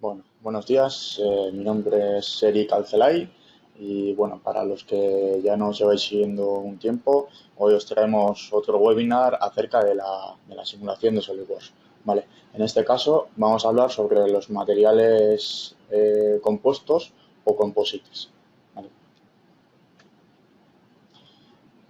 Bueno, buenos días, mi nombre es Eric Alcelay y bueno, para los que ya nos lleváis siguiendo un tiempo, hoy os traemos otro webinar acerca de la simulación de SolidWorks. Vale, en este caso vamos a hablar sobre los materiales compuestos o composites. Vale.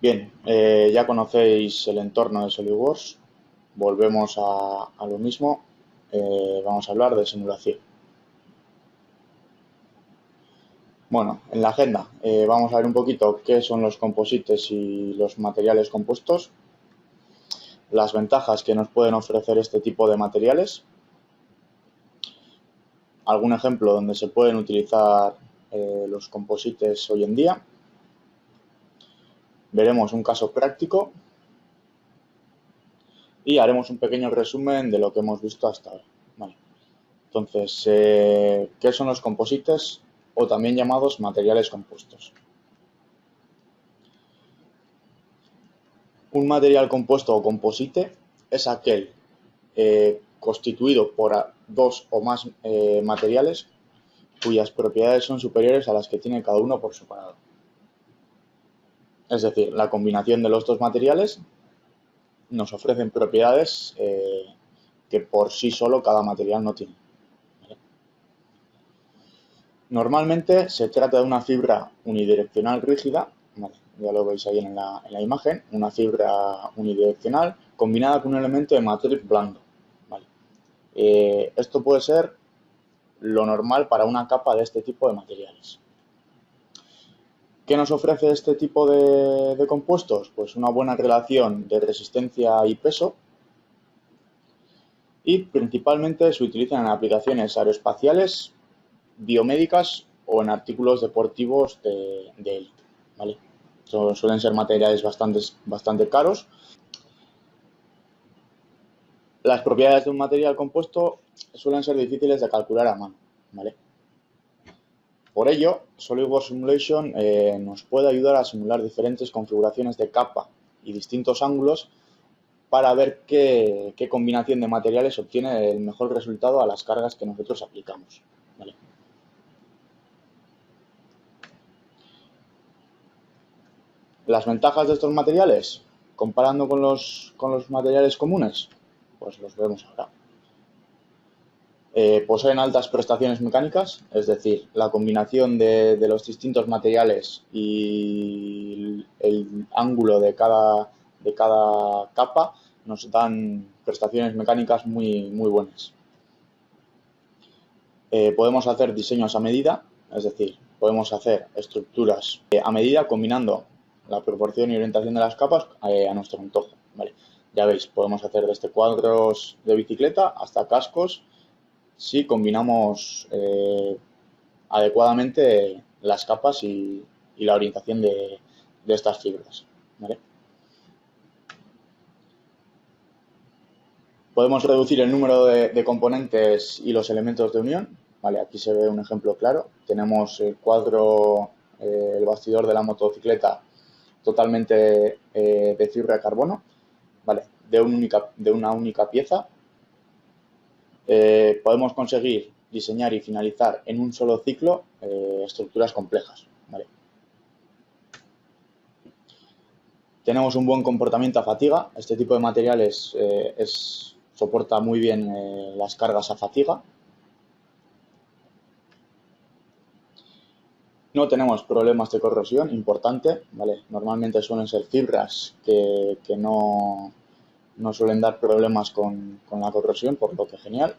Bien, ya conocéis el entorno de SolidWorks, volvemos a lo mismo, vamos a hablar de simulación. Bueno, en la agenda vamos a ver un poquito qué son los composites y los materiales compuestos, las ventajas que nos pueden ofrecer este tipo de materiales, algún ejemplo donde se pueden utilizar los composites hoy en día, veremos un caso práctico y haremos un pequeño resumen de lo que hemos visto hasta ahora. Vale. Entonces, ¿qué son los composites o también llamados materiales compuestos? Un material compuesto o composite es aquel constituido por dos o más materiales cuyas propiedades son superiores a las que tiene cada uno por separado. Es decir, la combinación de los dos materiales nos ofrecen propiedades que por sí solo cada material no tiene. ¿Vale? Normalmente se trata de una fibra unidireccional rígida, ¿vale? Ya lo veis ahí en la imagen, una fibra unidireccional combinada con un elemento de matriz blando. ¿Vale? Esto puede ser lo normal para una capa de este tipo de materiales. ¿Qué nos ofrece este tipo de compuestos? Pues una buena relación de resistencia y peso y principalmente se utilizan en aplicaciones aeroespaciales, biomédicas o en artículos deportivos de élite, ¿vale? Suelen ser materiales bastante caros. Las propiedades de un material compuesto suelen ser difíciles de calcular a mano, ¿vale? Por ello, SolidWorks Simulation nos puede ayudar a simular diferentes configuraciones de capa y distintos ángulos para ver qué combinación de materiales obtiene el mejor resultado a las cargas que nosotros aplicamos. ¿Vale? Las ventajas de estos materiales, comparando con los materiales comunes, pues los vemos ahora. Poseen altas prestaciones mecánicas, es decir, la combinación de los distintos materiales y el ángulo de cada capa nos dan prestaciones mecánicas muy buenas. Podemos hacer diseños a medida, es decir, podemos hacer estructuras a medida combinando la proporción y orientación de las capas a nuestro antojo. ¿Vale? Ya veis, podemos hacer desde cuadros de bicicleta hasta cascos si combinamos adecuadamente las capas y la orientación de estas fibras. ¿Vale? Podemos reducir el número de componentes y los elementos de unión. Vale, aquí se ve un ejemplo claro. Tenemos el cuadro, el bastidor de la motocicleta totalmente de fibra de carbono, ¿vale? De una única pieza. Podemos conseguir diseñar y finalizar en un solo ciclo estructuras complejas, ¿vale? Tenemos un buen comportamiento a fatiga. Este tipo de materiales soporta muy bien las cargas a fatiga. No tenemos problemas de corrosión, importante, ¿vale? Normalmente suelen ser fibras que no suelen dar problemas con la corrosión, por lo que genial.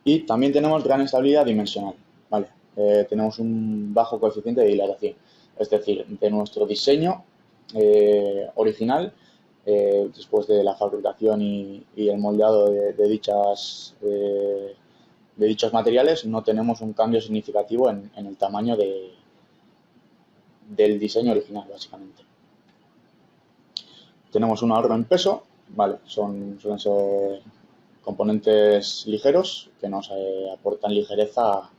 Y también tenemos gran estabilidad dimensional, ¿vale? Tenemos un bajo coeficiente de dilatación. Es decir, de nuestro diseño original, después de la fabricación y el moldeado de dichos materiales, no tenemos un cambio significativo en el tamaño del diseño original, básicamente. Tenemos un ahorro en peso, ¿vale? Suelen ser componentes ligeros que nos aportan ligereza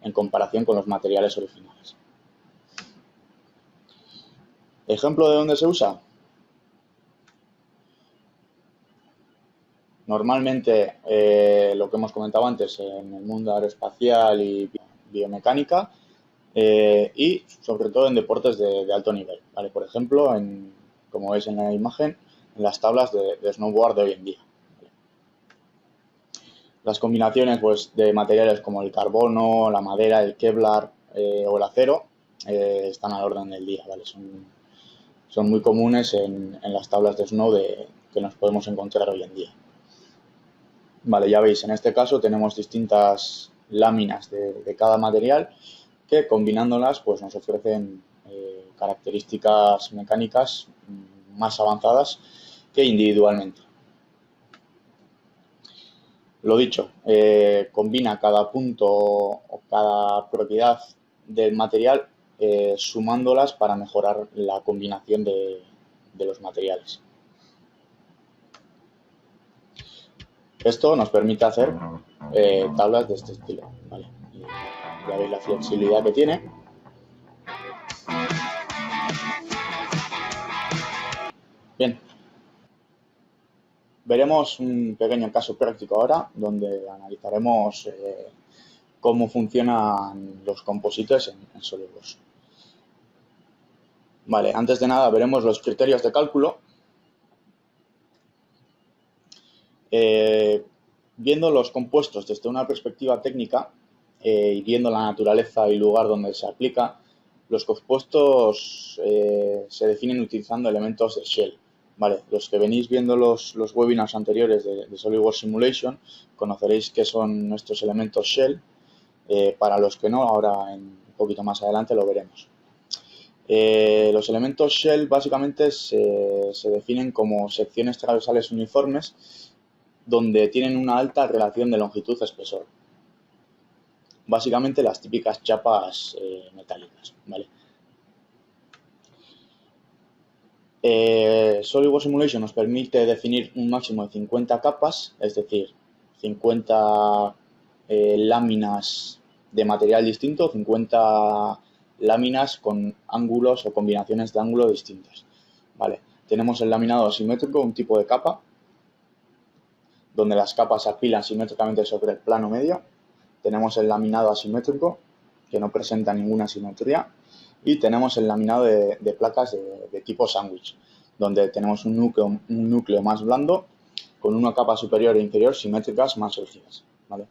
en comparación con los materiales originales. ¿Ejemplo de dónde se usa? Normalmente, lo que hemos comentado antes en el mundo aeroespacial y biomecánica, y sobre todo en deportes de alto nivel, ¿vale? Por ejemplo, como veis en la imagen, en las tablas de snowboard de hoy en día. Las combinaciones pues, de materiales como el carbono, la madera, el Kevlar o el acero están a la orden del día, ¿vale? Son muy comunes en las tablas de snow que nos podemos encontrar hoy en día. Vale, ya veis, en este caso tenemos distintas láminas de cada material que combinándolas pues, nos ofrecen características mecánicas más avanzadas que individualmente. Lo dicho, combina cada punto o cada propiedad del material sumándolas para mejorar la combinación de los materiales. Esto nos permite hacer tablas de este estilo, ¿vale? Ya veis la flexibilidad que tiene. Bien, veremos un pequeño caso práctico ahora donde analizaremos cómo funcionan los composites en SolidWorks. Vale, antes de nada veremos los criterios de cálculo. Viendo los compuestos desde una perspectiva técnica y viendo la naturaleza y lugar donde se aplica, los compuestos se definen utilizando elementos de Shell. Vale, los que venís viendo los webinars anteriores de SolidWorks Simulation conoceréis qué son nuestros elementos Shell. Para los que no, ahora un poquito más adelante lo veremos. Los elementos Shell básicamente se definen como secciones transversales uniformes donde tienen una alta relación de longitud-espesor. Básicamente las típicas chapas metálicas, ¿vale? SolidWorks Simulation nos permite definir un máximo de 50 capas, es decir, 50 láminas de material distinto, 50 láminas con ángulos o combinaciones de ángulo distintas, ¿vale? Tenemos el laminado asimétrico, un tipo de capa, donde las capas se apilan simétricamente sobre el plano medio. Tenemos el laminado asimétrico, que no presenta ninguna simetría. Y tenemos el laminado de placas de tipo sándwich, donde tenemos un núcleo más blando con una capa superior e inferior simétricas más rígidas, ¿vale?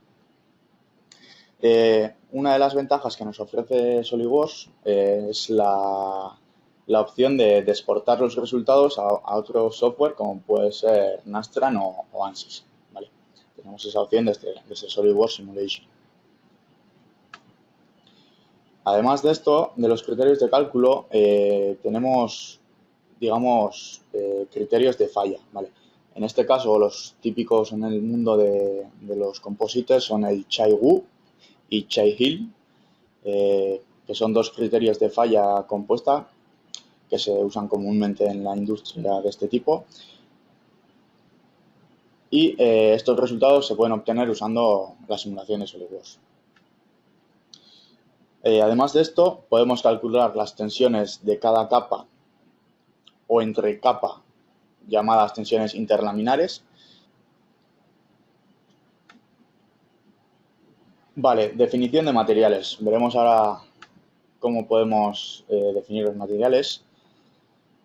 Una de las ventajas que nos ofrece SolidWorks es la opción de exportar los resultados a otro software como puede ser Nastran o ANSYS, ¿vale? Tenemos esa opción desde SolidWorks Simulation. Además de esto, de los criterios de cálculo, tenemos, digamos, criterios de falla, ¿vale? En este caso, los típicos en el mundo de los composites son el Chai-Woo y Chai-Hill, que son dos criterios de falla compuesta que se usan comúnmente en la industria de este tipo. Y estos resultados se pueden obtener usando la simulación de SolidWorks. Además de esto, podemos calcular las tensiones de cada capa o entre capa, llamadas tensiones interlaminares. Vale, definición de materiales. Veremos ahora cómo podemos definir los materiales.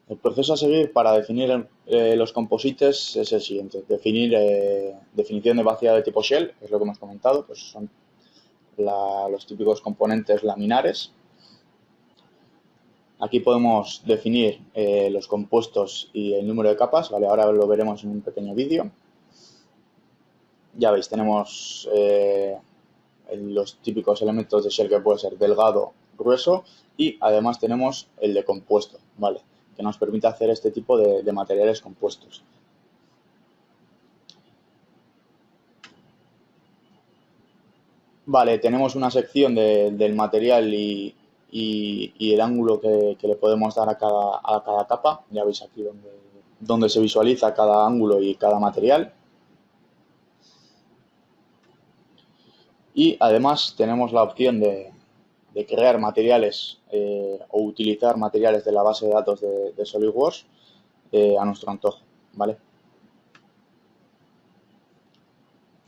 El proceso a seguir para definir los composites es el siguiente. Definición de vaciado de tipo Shell, es lo que hemos comentado, pues son los típicos componentes laminares. Aquí podemos definir los compuestos y el número de capas, ¿vale? Ahora lo veremos en un pequeño vídeo. Ya veis, tenemos los típicos elementos de Shell que puede ser delgado, grueso y además tenemos el de compuesto, ¿vale? Que nos permite hacer este tipo de materiales compuestos. Vale, tenemos una sección del material y el ángulo que le podemos dar a cada capa. Ya veis aquí donde se visualiza cada ángulo y cada material. Y además tenemos la opción de crear materiales o utilizar materiales de la base de datos de SolidWorks a nuestro antojo, ¿vale?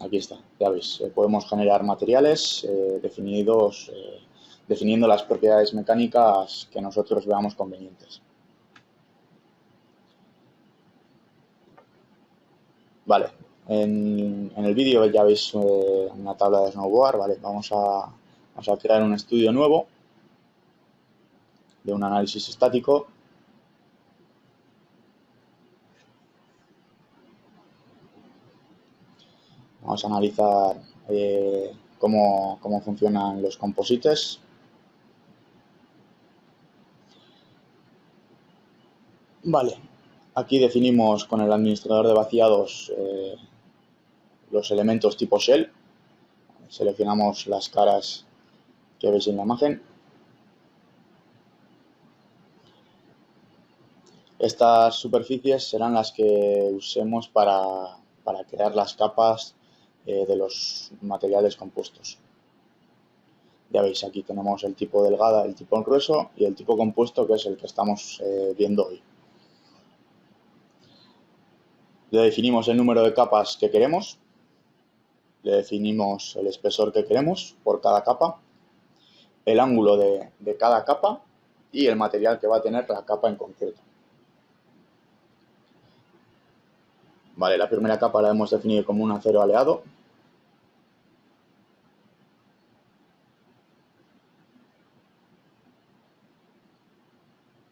Aquí está, ya veis, podemos generar materiales definiendo las propiedades mecánicas que nosotros veamos convenientes. Vale, en el vídeo ya veis una tabla de snowboard, ¿vale? Vamos a crear un estudio nuevo de un análisis estático. Vamos a analizar cómo funcionan los composites. Vale, aquí definimos con el administrador de vaciados los elementos tipo shell. Seleccionamos las caras que veis en la imagen. Estas superficies serán las que usemos para crear las capas de los materiales compuestos. Ya veis, aquí tenemos el tipo delgada, el tipo grueso y el tipo compuesto, que es el que estamos viendo hoy. Le definimos el número de capas que queremos, le definimos el espesor que queremos por cada capa, el ángulo de cada capa y el material que va a tener la capa en concreto. Vale, la primera capa la hemos definido como un acero aleado.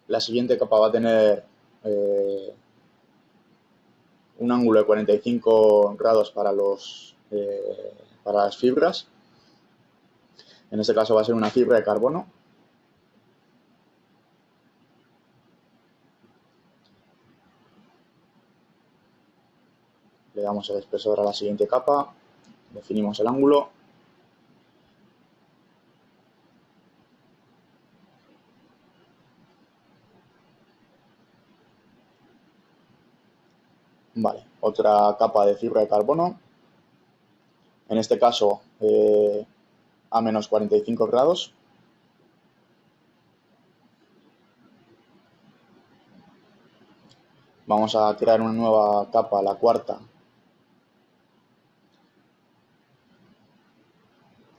La siguiente capa va a tener un ángulo de 45 grados para las fibras. En este caso va a ser una fibra de carbono. Le damos el espesor a la siguiente capa, definimos el ángulo. Vale, otra capa de fibra de carbono. En este caso a menos 45 grados. Vamos a crear una nueva capa, la cuarta,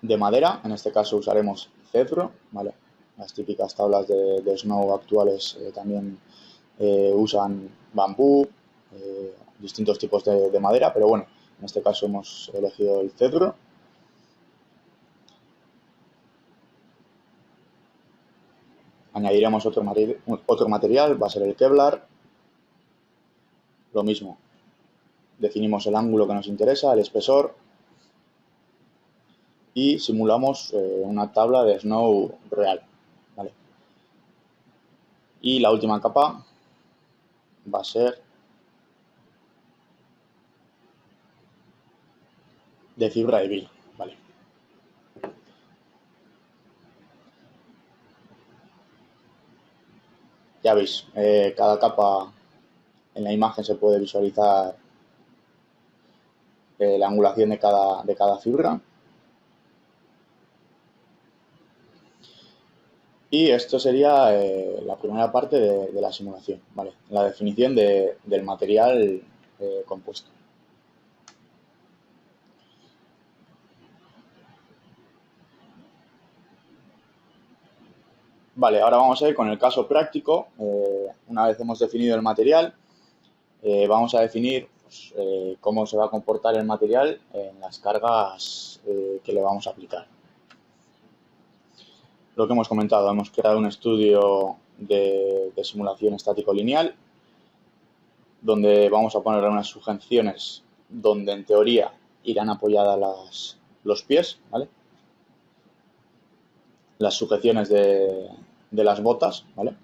de madera. En este caso usaremos cedro, ¿vale? Las típicas tablas de Snow actuales también usan bambú, distintos tipos de madera, pero bueno, en este caso hemos elegido el cedro. Añadiremos otro material, va a ser el Kevlar. Lo mismo, definimos el ángulo que nos interesa, el espesor y simulamos una tabla de Snow real, ¿vale? Y la última capa va a ser de fibra de vilo, ¿vale? Ya veis, cada capa en la imagen se puede visualizar la angulación de cada fibra. Y esto sería la primera parte de la simulación, ¿vale? La definición del material compuesto. Vale, ahora vamos a ir con el caso práctico. Una vez hemos definido el material, vamos a definir pues, cómo se va a comportar el material en las cargas que le vamos a aplicar. Lo que hemos comentado, hemos creado un estudio de simulación estático lineal donde vamos a poner unas sujeciones donde en teoría irán apoyadas los pies, ¿vale? Las sujeciones de las botas, ¿vale?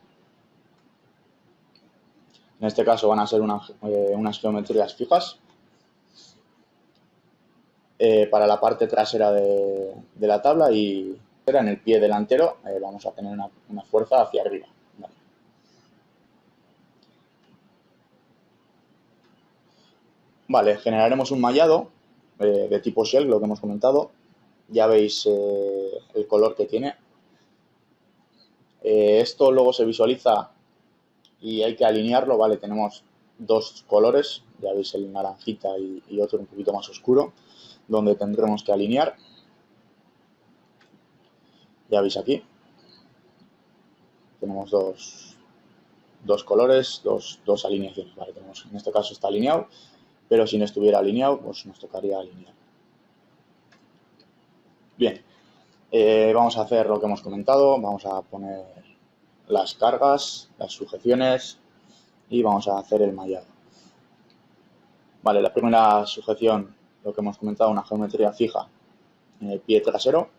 En este caso van a ser unas geometrías fijas. Para la parte trasera de la tabla y en el pie delantero vamos a tener una fuerza hacia arriba. ¿Vale? Vale, generaremos un mallado de tipo shell, lo que hemos comentado. Ya veis el color que tiene. Esto luego se visualiza y hay que alinearlo, ¿vale? Tenemos dos colores, ya veis el naranjita y otro un poquito más oscuro. donde tendremos que alinear. Ya veis aquí, tenemos dos colores, dos alineaciones, ¿vale? Tenemos, en este caso está alineado, pero si no estuviera alineado, pues nos tocaría alinear. Bien, vamos a hacer lo que hemos comentado, vamos a poner las cargas, las sujeciones y vamos a hacer el mallado. Vale, la primera sujeción, lo que hemos comentado, una geometría fija en el pie trasero.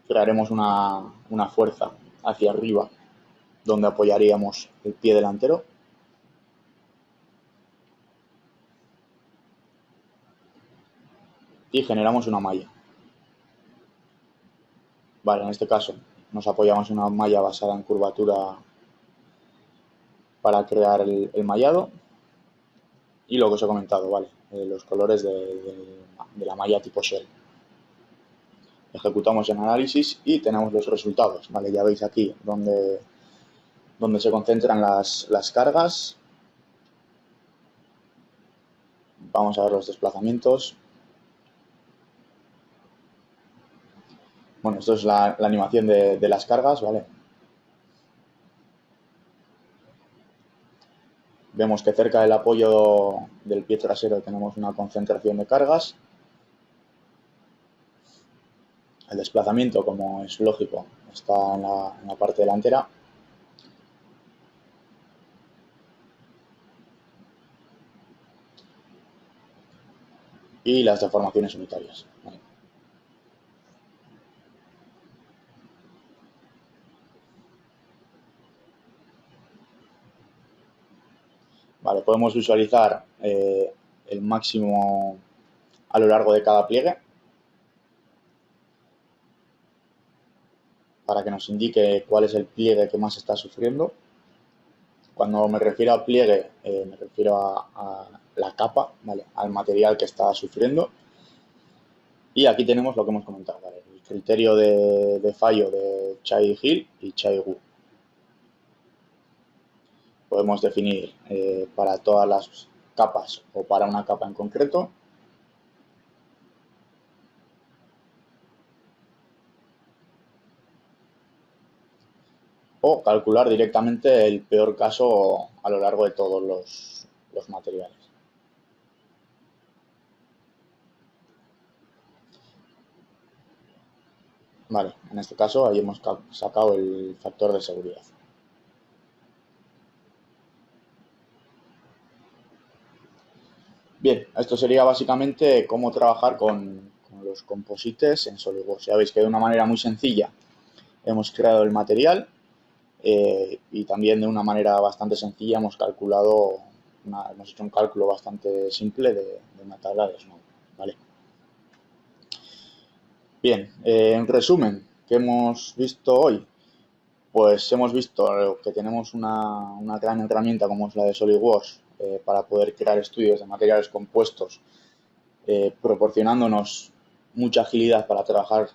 Crearemos una fuerza hacia arriba donde apoyaríamos el pie delantero. Y generamos una malla. Vale, en este caso nos apoyamos en una malla basada en curvatura para crear el mallado. Y lo que os he comentado, ¿vale? Los colores de la malla tipo shell. Ejecutamos el análisis y tenemos los resultados, ¿vale? Ya veis aquí donde se concentran las cargas. Vamos a ver los desplazamientos. Bueno, esto es la animación de las cargas, ¿vale? Vemos que cerca del apoyo del pie trasero tenemos una concentración de cargas. El desplazamiento, como es lógico, está en la parte delantera. Y las deformaciones unitarias. ¿Vale? Vale, podemos visualizar el máximo a lo largo de cada pliegue para que nos indique cuál es el pliegue que más está sufriendo. Cuando me refiero a pliegue, me refiero a la capa, ¿vale? Al material que está sufriendo. Y aquí tenemos lo que hemos comentado, ¿vale? El criterio de fallo de Chai-Hill y Chai-Wu. Podemos definir para todas las capas o para una capa en concreto. O calcular directamente el peor caso a lo largo de todos los materiales. Vale, en este caso ahí hemos sacado el factor de seguridad. Bien, esto sería básicamente cómo trabajar con los composites en SolidWorks. Ya veis que de una manera muy sencilla hemos creado el material y también de una manera bastante sencilla hemos calculado, hemos hecho un cálculo bastante simple de una tabla de Snow, ¿vale? Bien, en resumen, ¿qué hemos visto hoy? Pues hemos visto que tenemos una gran herramienta como es la de SolidWorks para poder crear estudios de materiales compuestos, proporcionándonos mucha agilidad para trabajar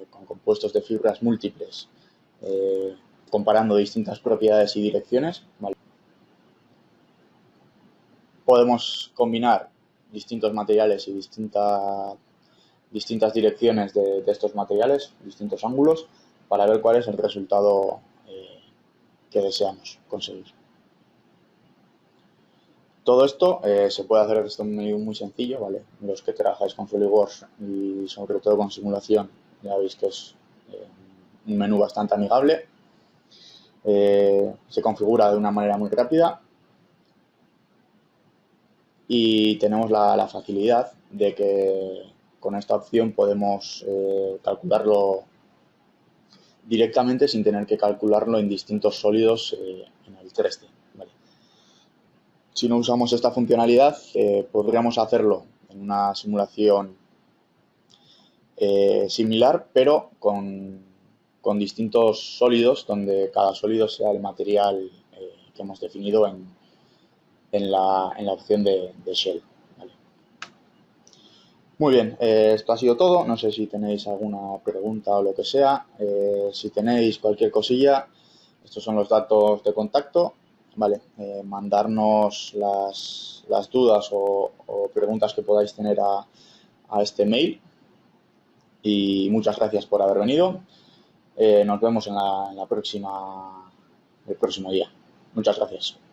con compuestos de fibras múltiples, comparando distintas propiedades y direcciones, ¿vale? Podemos combinar distintos materiales y distintas direcciones de estos materiales, distintos ángulos, para ver cuál es el resultado que deseamos conseguir. Todo esto se puede hacer desde un menú muy sencillo, ¿vale? Los que trabajáis con SolidWorks y sobre todo con simulación, ya veis que es un menú bastante amigable. Se configura de una manera muy rápida y tenemos la facilidad de que con esta opción podemos calcularlo directamente sin tener que calcularlo en distintos sólidos en el 3D. ¿Vale? Si no usamos esta funcionalidad, podríamos hacerlo en una simulación similar, pero con distintos sólidos, donde cada sólido sea el material que hemos definido en la opción de Shell. ¿Vale? Muy bien, esto ha sido todo. No sé si tenéis alguna pregunta o lo que sea. Si tenéis cualquier cosilla, estos son los datos de contacto. ¿vale? Mandarnos las dudas o preguntas que podáis tener a este mail. Y muchas gracias por haber venido. Nos vemos en la próxima, el próximo día. Muchas gracias.